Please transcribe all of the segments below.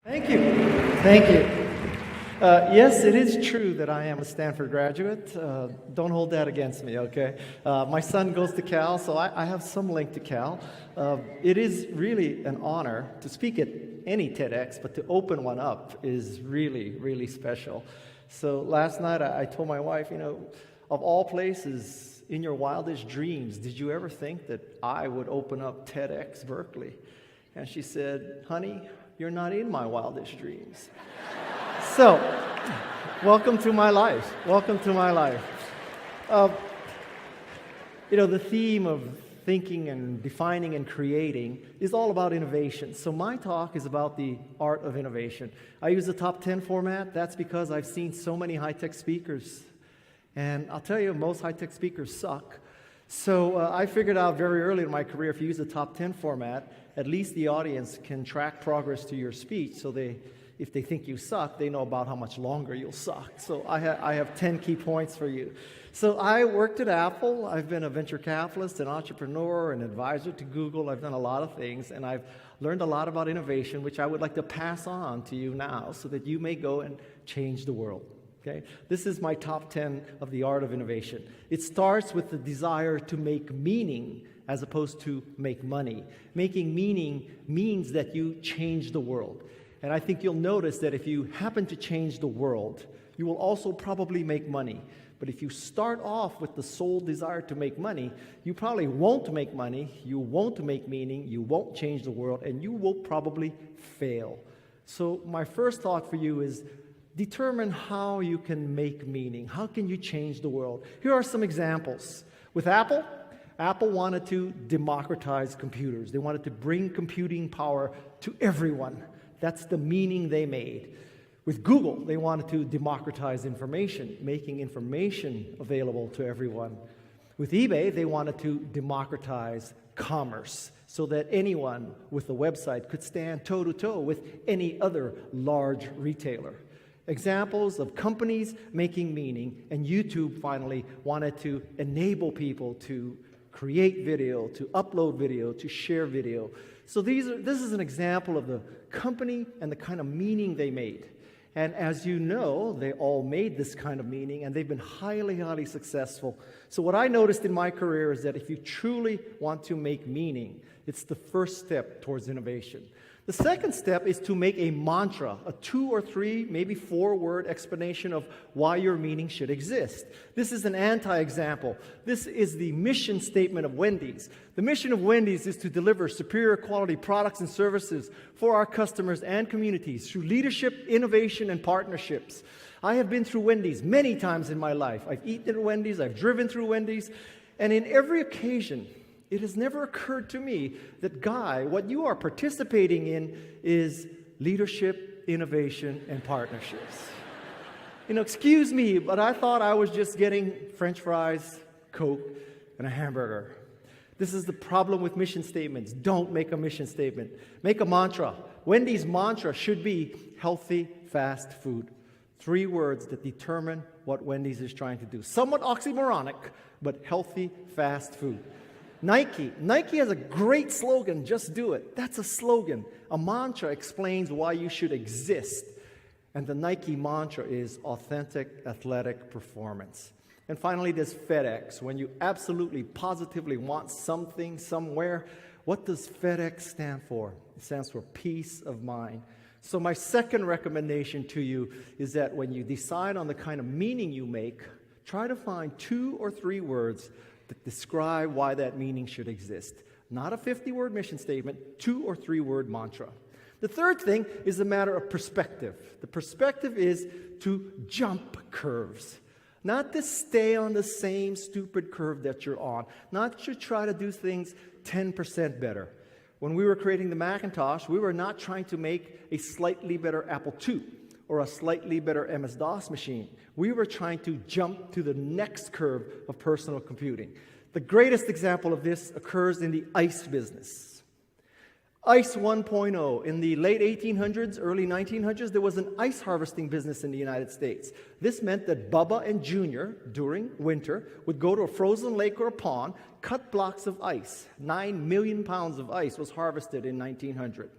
Thank you. Thank you. Yes, it is true that I am a Stanford graduate. Don't hold that against me, okay? My son goes to Cal, so I have some link to Cal. It is really an honor to speak at any TEDx, but to open one up is really, really special. So last night I told my wife, of all places, in your wildest dreams, did you ever think that I would open up TEDx Berkeley? And she said, honey, you're not in my wildest dreams. So, welcome to my life. Welcome to my life. The theme of thinking and defining and creating is all about innovation. So my talk is about the art of innovation. I use the top 10 format. That's because I've seen so many high-tech speakers. And I'll tell you, most high-tech speakers suck. So I figured out very early in my career, if you use the top 10 format, at least the audience can track progress to your speech. So if they think you suck, they know about how much longer you'll suck. So I have 10 key points for you. So I worked at Apple. I've been a venture capitalist, an entrepreneur, an advisor to Google. I've done a lot of things, and I've learned a lot about innovation, which I would like to pass on to you now so that you may go and change the world. Okay? This is my top 10 of the art of innovation. It starts with the desire to make meaning as opposed to make money. Making meaning means that you change the world. And I think you'll notice that if you happen to change the world, you will also probably make money. But if you start off with the sole desire to make money, you probably won't make money, you won't make meaning, you won't change the world, and you will probably fail. So my first thought for you is determine how you can make meaning. How can you change the world? Here are some examples. With Apple wanted to democratize computers. They wanted to bring computing power to everyone. That's the meaning they made. With Google, they wanted to democratize information, making information available to everyone. With eBay, they wanted to democratize commerce so that anyone with a website could stand toe-to-toe with any other large retailer. Examples of companies making meaning, and YouTube finally wanted to enable people to create video, to upload video, to share video. So this is an example of the company and the kind of meaning they made. And as you know, they all made this kind of meaning, and they've been highly, highly successful. So what I noticed in my career is that if you truly want to make meaning, it's the first step towards innovation. The second step is to make a mantra, a 2 or 3, maybe 4-word explanation of why your meaning should exist. This is an anti-example. This is the mission statement of Wendy's. The mission of Wendy's is to deliver superior quality products and services for our customers and communities through leadership, innovation, and partnerships. I have been through Wendy's many times in my life. I've eaten at Wendy's, I've driven through Wendy's, and in every occasion, it has never occurred to me that, Guy, what you are participating in is leadership, innovation, and partnerships. Excuse me, but I thought I was just getting French fries, Coke, and a hamburger. This is the problem with mission statements. Don't make a mission statement. Make a mantra. Wendy's mantra should be healthy, fast food. 3 words that determine what Wendy's is trying to do. Somewhat oxymoronic, but healthy, fast food. Nike has a great slogan, just do it. That's a slogan. A mantra explains why you should exist. And the Nike mantra is authentic athletic performance. And finally, there's FedEx. When you absolutely, positively want something somewhere, what does FedEx stand for? It stands for peace of mind. So my second recommendation to you is that when you decide on the kind of meaning you make, try to find 2 or 3 words that describe why that meaning should exist. Not a 50-word mission statement, 2 or 3-word mantra. The third thing is a matter of perspective. The perspective is to jump curves. Not to stay on the same stupid curve that you're on. Not to try to do things 10% better. When we were creating the Macintosh, we were not trying to make a slightly better Apple II or a slightly better MS-DOS machine. We were trying to jump to the next curve of personal computing. The greatest example of this occurs in the ice business. Ice 1.0. In the late 1800s, early 1900s, there was an ice harvesting business in the United States. This meant that Bubba and Junior, during winter, would go to a frozen lake or a pond, cut blocks of ice. 9 million pounds of ice was harvested in 1900.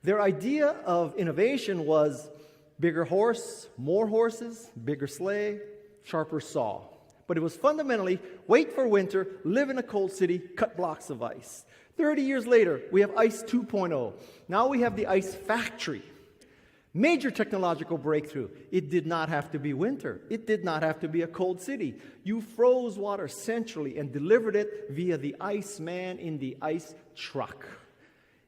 Their idea of innovation was bigger horse, more horses, bigger sleigh, sharper saw. But it was fundamentally wait for winter, live in a cold city, cut blocks of ice. 30 years later, we have Ice 2.0. Now we have the ice factory. Major technological breakthrough. It did not have to be winter. It did not have to be a cold city. You froze water centrally and delivered it via the Iceman in the ice truck.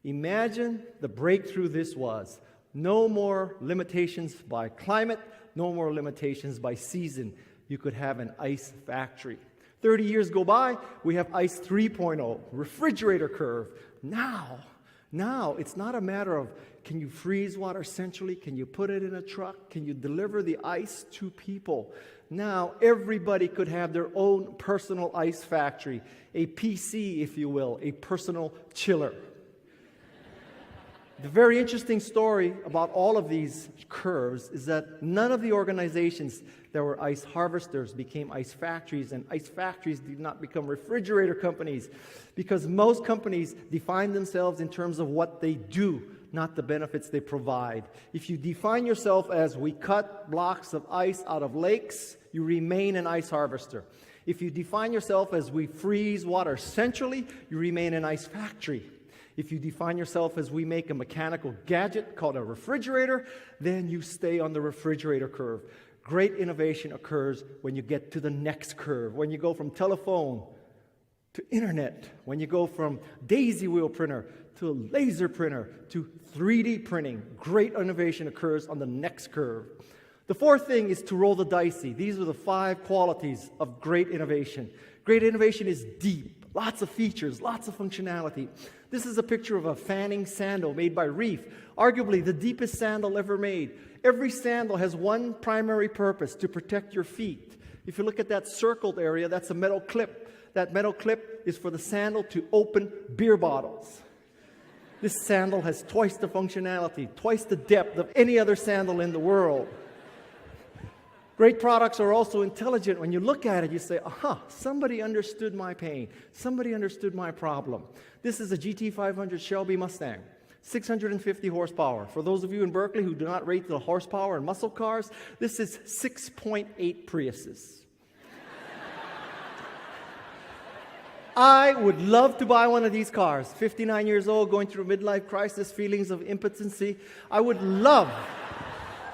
Imagine the breakthrough this was. No more limitations by climate, no more limitations by season. You could have an ice factory. 30 years go by, we have Ice 3.0, refrigerator curve. Now, it's not a matter of can you freeze water centrally, can you put it in a truck, can you deliver the ice to people. Now, everybody could have their own personal ice factory, a PC, if you will, a personal chiller. The very interesting story about all of these curves is that none of the organizations that were ice harvesters became ice factories, and ice factories did not become refrigerator companies, because most companies define themselves in terms of what they do, not the benefits they provide. If you define yourself as we cut blocks of ice out of lakes, you remain an ice harvester. If you define yourself as we freeze water centrally, you remain an ice factory. If you define yourself as we make a mechanical gadget called a refrigerator, then you stay on the refrigerator curve. Great innovation occurs when you get to the next curve, when you go from telephone to internet, when you go from daisy wheel printer to a laser printer to 3D printing. Great innovation occurs on the next curve. The fourth thing is to roll the dice. These are the 5 qualities of great innovation. Great innovation is deep, lots of features, lots of functionality. This is a picture of a fanning sandal made by Reef, arguably the deepest sandal ever made. Every sandal has one primary purpose, to protect your feet. If you look at that circled area, that's a metal clip. That metal clip is for the sandal to open beer bottles. This sandal has twice the functionality, twice the depth of any other sandal in the world. Great products are also intelligent. When you look at it, you say, aha, somebody understood my pain. Somebody understood my problem. This is a GT500 Shelby Mustang, 650 horsepower. For those of you in Berkeley who do not rate the horsepower in muscle cars, this is 6.8 Priuses. I would love to buy one of these cars. 59 years old, going through a midlife crisis, feelings of impotency. I would love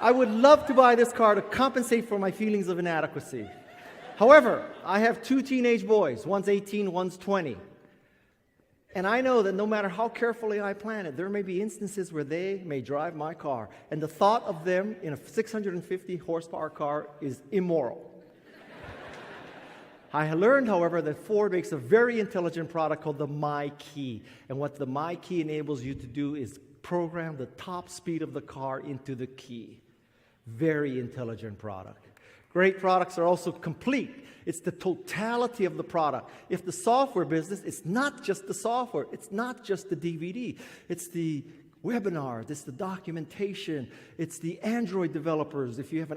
to buy this car to compensate for my feelings of inadequacy. However, I have 2 teenage boys. One's 18, one's 20. And I know that no matter how carefully I plan it, there may be instances where they may drive my car. And the thought of them in a 650 horsepower car is immoral. I learned, however, that Ford makes a very intelligent product called the My Key. And what the My Key enables you to do is program the top speed of the car into the key. Very intelligent product. Great products are also complete. It's the totality of the product. If the software business, it's not just the software. It's not just the DVD. It's the webinars. It's the documentation. It's the Android developers. If you have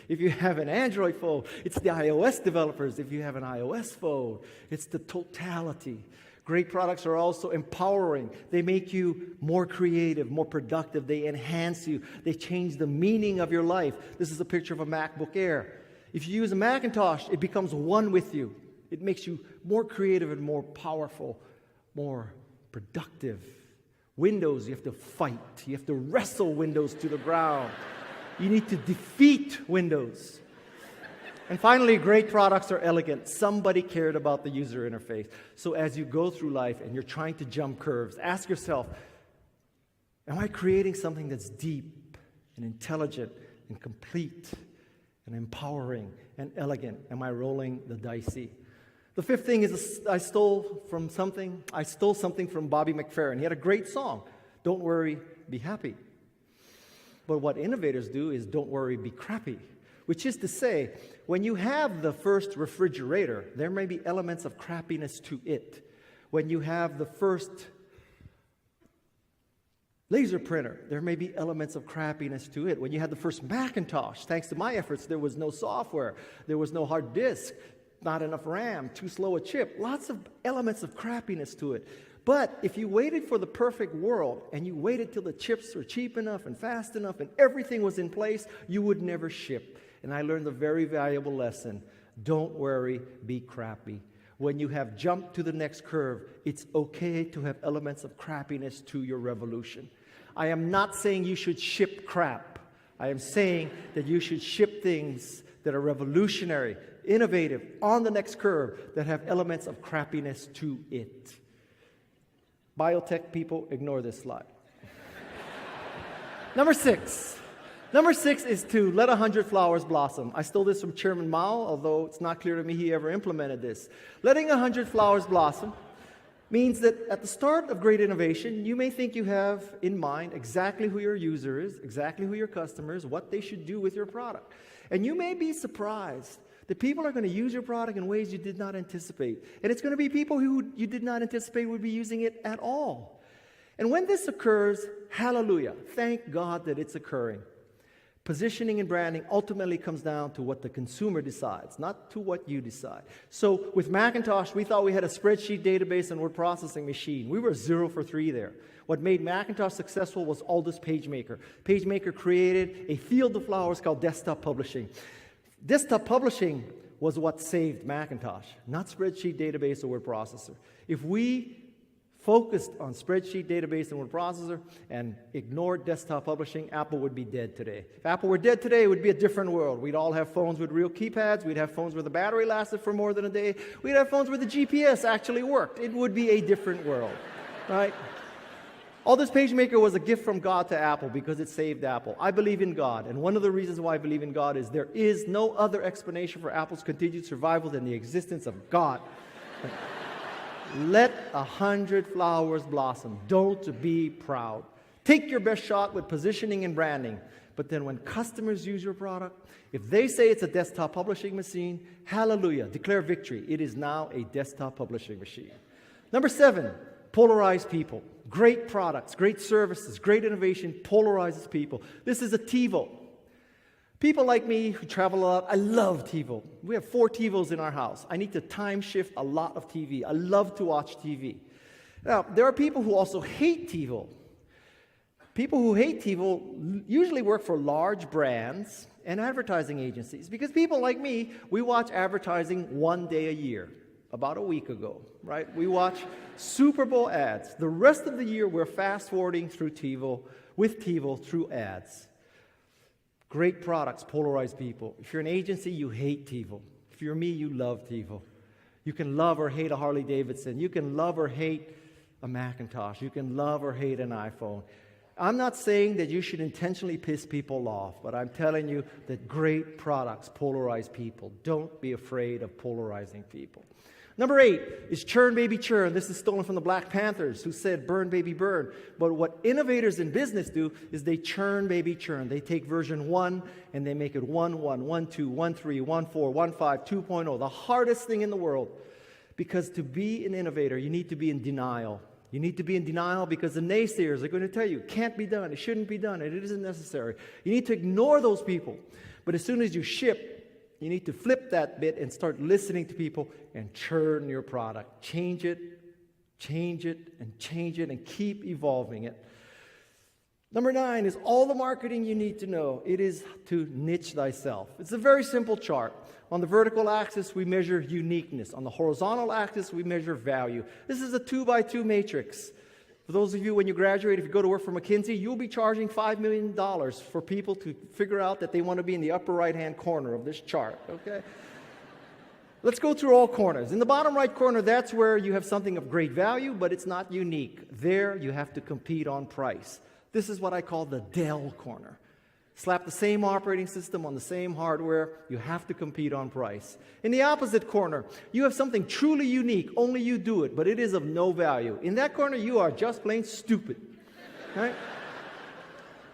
if you have an Android phone, it's the iOS developers. If you have an iOS phone, it's the totality. Great products are also empowering. They make you more creative, more productive. They enhance you. They change the meaning of your life. This is a picture of a MacBook Air. If you use a Macintosh, it becomes one with you. It makes you more creative and more powerful, more productive. Windows, you have to fight. You have to wrestle Windows to the ground. You need to defeat Windows. And finally, great products are elegant. Somebody cared about the user interface. So as you go through life and you're trying to jump curves, ask yourself, am I creating something that's deep and intelligent and complete and empowering and elegant? Am I rolling the dicey? The fifth thing is I stole something from Bobby McFerrin. He had a great song, Don't Worry, Be Happy. But what innovators do is don't worry, be crappy. Which is to say, when you have the first refrigerator, there may be elements of crappiness to it. When you have the first laser printer, there may be elements of crappiness to it. When you had the first Macintosh, thanks to my efforts, there was no software, there was no hard disk, not enough RAM, too slow a chip, lots of elements of crappiness to it. But if you waited for the perfect world and you waited till the chips were cheap enough and fast enough and everything was in place, you would never ship. And I learned a very valuable lesson. Don't worry, be crappy. When you have jumped to the next curve, it's okay to have elements of crappiness to your revolution. I am not saying you should ship crap. I am saying that you should ship things that are revolutionary, innovative, on the next curve, that have elements of crappiness to it. Biotech people, ignore this slide. Number 6. Number 6 is to let 100 flowers blossom. I stole this from Chairman Mao, although it's not clear to me he ever implemented this. Letting 100 flowers blossom means that at the start of great innovation, you may think you have in mind exactly who your user is, exactly who your customer is, what they should do with your product. And you may be surprised that people are going to use your product in ways you did not anticipate. And it's going to be people who you did not anticipate would be using it at all. And when this occurs, hallelujah, thank God that it's occurring. Positioning and branding ultimately comes down to what the consumer decides, not to what you decide. So with Macintosh, we thought we had a spreadsheet database and word processing machine. We were 0 for 3 there. What made Macintosh successful was Aldous PageMaker. PageMaker created a field of flowers called desktop publishing. Desktop publishing was what saved Macintosh, not spreadsheet database or word processor. If we focused on spreadsheet database and word processor and ignored desktop publishing, Apple would be dead today. If Apple were dead today, it would be a different world. We'd all have phones with real keypads. We'd have phones where the battery lasted for more than a day. We'd have phones where the GPS actually worked. It would be a different world, right? Aldous PageMaker was a gift from God to Apple because it saved Apple. I believe in God, and one of the reasons why I believe in God is there is no other explanation for Apple's continued survival than the existence of God. Let 100 flowers blossom. Don't be proud. Take your best shot with positioning and branding. But then when customers use your product, if they say it's a desktop publishing machine, hallelujah, declare victory. It is now a desktop publishing machine. Number 7, polarize people. Great products, great services, great innovation polarizes people. This is a TiVo. People like me who travel a lot, I love TiVo. We have 4 TiVos in our house. I need to time shift a lot of TV. I love to watch TV. Now, there are people who also hate TiVo. People who hate TiVo usually work for large brands and advertising agencies because people like me, we watch advertising 1 day a year. About a week ago, right? We watch Super Bowl ads. The rest of the year, we're fast-forwarding through TiVo, with TiVo, through ads. Great products polarize people. If you're an agency, you hate TiVo. If you're me, you love TiVo. You can love or hate a Harley-Davidson. You can love or hate a Macintosh. You can love or hate an iPhone. I'm not saying that you should intentionally piss people off, but I'm telling you that great products polarize people. Don't be afraid of polarizing people. Number 8 is churn, baby, churn. This is stolen from the Black Panthers, who said burn, baby, burn. But what innovators in business do is they churn, baby, churn. They take version 1 and they make it 1.1, 1.2, 1.3, 1.4, 1.5, 2.0, the hardest thing in the world. Because to be an innovator, you need to be in denial. You need to be in denial because the naysayers are going to tell you, it can't be done, it shouldn't be done, and it isn't necessary. You need to ignore those people. But as soon as you ship, you need to flip that bit and start listening to people and churn your product. Change it, and keep evolving it. Number 9 is all the marketing you need to know. It is to niche thyself. It's a very simple chart. On the vertical axis, we measure uniqueness. On the horizontal axis, we measure value. This is a 2x2 matrix. For those of you, when you graduate, if you go to work for McKinsey, you'll be charging $5 million for people to figure out that they want to be in the upper right-hand corner of this chart, okay? Let's go through all corners. In the bottom right corner, that's where you have something of great value, but it's not unique. There, you have to compete on price. This is what I call the Dell corner. Slap the same operating system on the same hardware, you have to compete on price. In the opposite corner, you have something truly unique, only you do it, but it is of no value. In that corner, you are just plain stupid, right?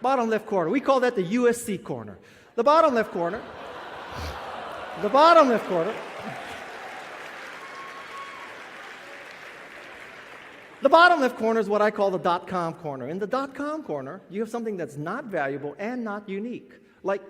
Bottom left corner, we call that the USC corner. The bottom left corner, the bottom left corner, the bottom left corner is what I call the .com corner. In the .com corner, you have something that's not valuable and not unique. Like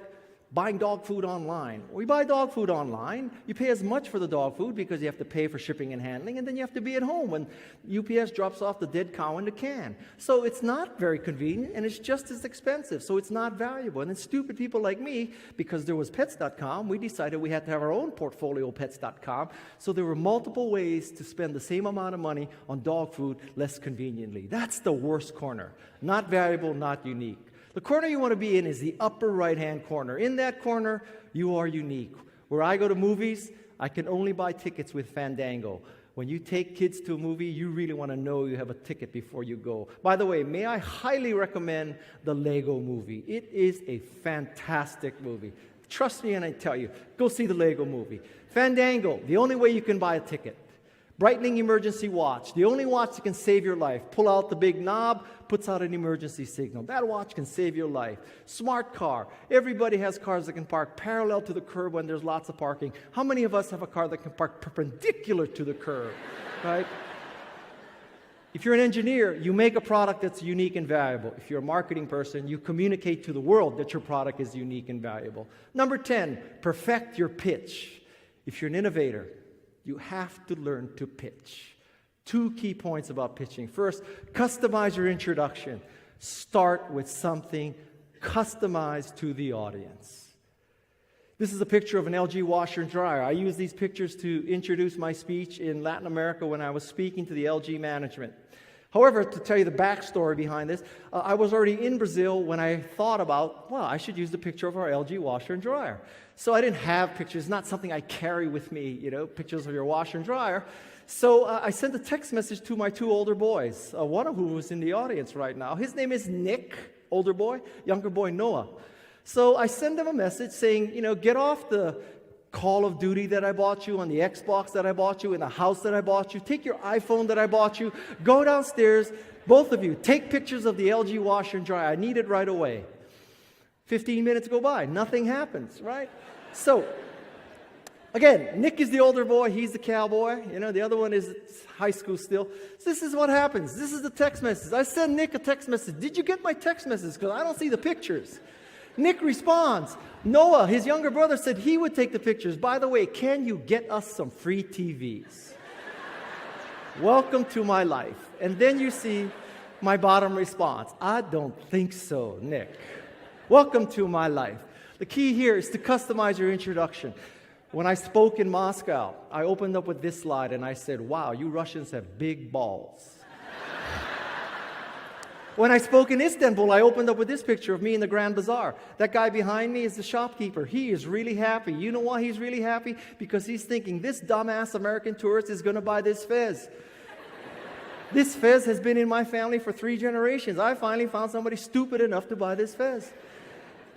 buying dog food online. We buy dog food online. You pay as much for the dog food because you have to pay for shipping and handling, and then you have to be at home when UPS drops off the dead cow in the can. So it's not very convenient, and it's just as expensive, so it's not valuable. And then stupid people like me, because there was Pets.com, we decided we had to have our own portfolio, Pets.com, so there were multiple ways to spend the same amount of money on dog food less conveniently. That's the worst corner. Not valuable, not unique. The corner you want to be in is the upper right-hand corner. In that corner, you are unique. Where I go to movies, I can only buy tickets with Fandango. When you take kids to a movie, you really want to know you have a ticket before you go. By the way, may I highly recommend the Lego movie. It is a fantastic movie. Trust me when I tell you, go see the Lego movie. Fandango, the only way you can buy a ticket. Brightening emergency watch, the only watch that can save your life. Pull out the big knob, puts out an emergency signal. That watch can save your life. Smart car. Everybody has cars that can park parallel to the curb when there's lots of parking. How many of us have a car that can park perpendicular to the curb, right? If you're an engineer, you make a product that's unique and valuable. If you're a marketing person, you communicate to the world that your product is unique and valuable. Number 10, perfect your pitch. If you're an innovator, you have to learn to pitch. 2 key points about pitching. First, customize your introduction. Start with something customized to the audience. This is a picture of an LG washer and dryer. I use these pictures to introduce my speech in Latin America when I was speaking to the LG management. However, to tell you the backstory behind this, I was already in Brazil when I thought about, well, I should use the picture of our LG washer and dryer. So I didn't have pictures, not something I carry with me, pictures of your washer and dryer. So I sent a text message to my 2 older boys, one of whom is in the audience right now. His name is Nick, older boy, younger boy Noah. So I send them a message saying, get off the Call of Duty that I bought you, on the Xbox that I bought you, in the house that I bought you, take your iPhone that I bought you, go downstairs, both of you, take pictures of the LG washer and dryer. I need it right away. 15 minutes go by, nothing happens, right? So, again, Nick is the older boy, he's the cowboy, the other one is high school still. So this is what happens. This is the text message. I send Nick a text message. Did you get my text message? Because I don't see the pictures. Nick responds. Noah, his younger brother, said he would take the pictures. By the way, can you get us some free TVs? Welcome to my life. And then you see my bottom response. I don't think so, Nick. Welcome to my life. The key here is to customize your introduction. When I spoke in Moscow, I opened up with this slide and I said, wow, you Russians have big balls. When I spoke in Istanbul, I opened up with this picture of me in the Grand Bazaar. That guy behind me is the shopkeeper. He is really happy. You know why he's really happy? Because he's thinking, this dumbass American tourist is going to buy this fez. This fez has been in my family for 3 generations. I finally found somebody stupid enough to buy this fez.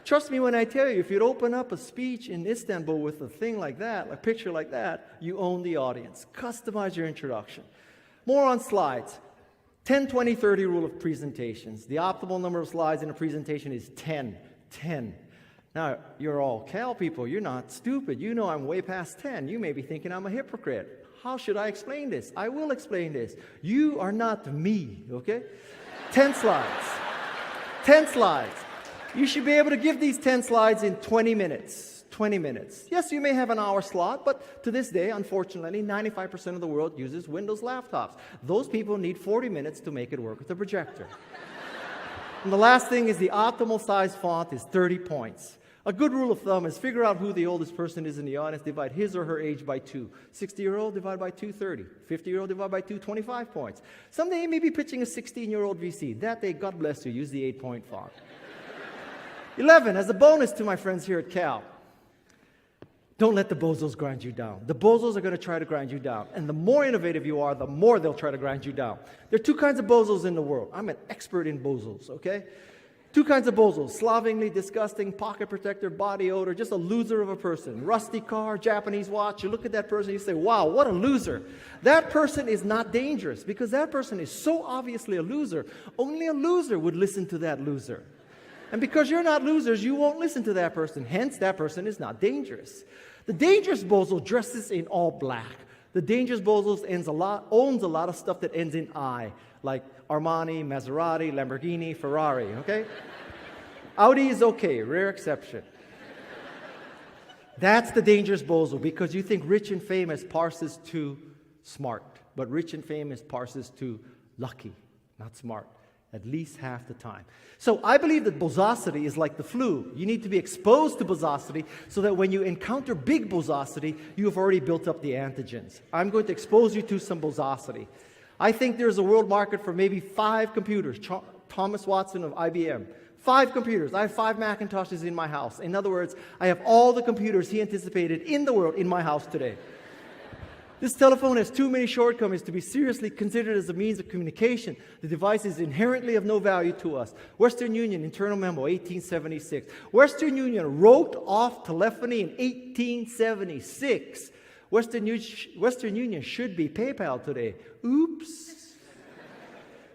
Trust me when I tell you, if you'd open up a speech in Istanbul with a thing like that, a picture like that, you own the audience. Customize your introduction. More on slides. 10, 20, 30 rule of presentations. The optimal number of slides in a presentation is 10. 10. Now, you're all Cal people. You're not stupid. You know I'm way past 10. You may be thinking I'm a hypocrite. How should I explain this? I will explain this. You are not me, okay? 10 slides. 10 slides. You should be able to give these 10 slides in 20 minutes. 20 minutes. Yes, you may have an hour slot, but to this day, unfortunately, 95% of the world uses Windows laptops. Those people need 40 minutes to make it work with the projector. And the last thing is the optimal size font is 30 points. A good rule of thumb is figure out who the oldest person is in the audience, divide his or her age by 2. 60-year-old divided by 2, 30. 50-year-old divided by 2, 25 points. Someday you may be pitching a 16-year-old VC. That day, God bless you, use the 8-point font. 11, as a bonus to my friends here at Cal, don't let the bozos grind you down. The bozos are going to try to grind you down. And the more innovative you are, the more they'll try to grind you down. There are 2 kinds of bozos in the world. I'm an expert in bozos, okay? 2 kinds of bozos. Slovenly, disgusting, pocket protector, body odor, just a loser of a person. Rusty car, Japanese watch. You look at that person, you say, wow, what a loser. That person is not dangerous because that person is so obviously a loser. Only a loser would listen to that loser. And because you're not losers, you won't listen to that person. Hence, that person is not dangerous. The dangerous bozo dresses in all black. The dangerous bozo owns a lot of stuff that ends in I, like Armani, Maserati, Lamborghini, Ferrari, okay? Audi is okay, rare exception. That's the dangerous bozo, because you think rich and famous parses to smart, but rich and famous parses to lucky, not smart, at least half the time. So I believe that bozosity is like the flu. You need to be exposed to bozosity so that when you encounter big bozosity, you have already built up the antigens. I'm going to expose you to some bozosity. I think there's a world market for maybe 5 computers. Thomas Watson of IBM. 5 computers. I have 5 Macintoshes in my house. In other words, I have all the computers he anticipated in the world in my house today. This telephone has too many shortcomings to be seriously considered as a means of communication. The device is inherently of no value to us. Western Union, internal memo, 1876. Western Union wrote off telephony in 1876. Western Union should be PayPal today. Oops.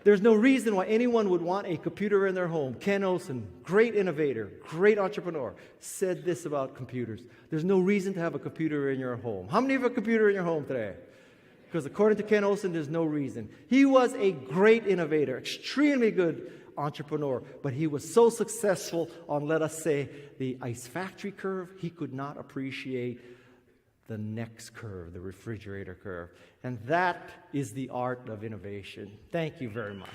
There's no reason why anyone would want a computer in their home. Ken Olsen, great innovator, great entrepreneur, said this about computers. There's no reason to have a computer in your home. How many have a computer in your home today? Because according to Ken Olsen, there's no reason. He was a great innovator, extremely good entrepreneur, but he was so successful on, let us say, the ice factory curve, he could not appreciate the next curve, the refrigerator curve. And that is the art of innovation. Thank you very much.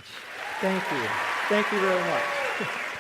Thank you. Thank you very much.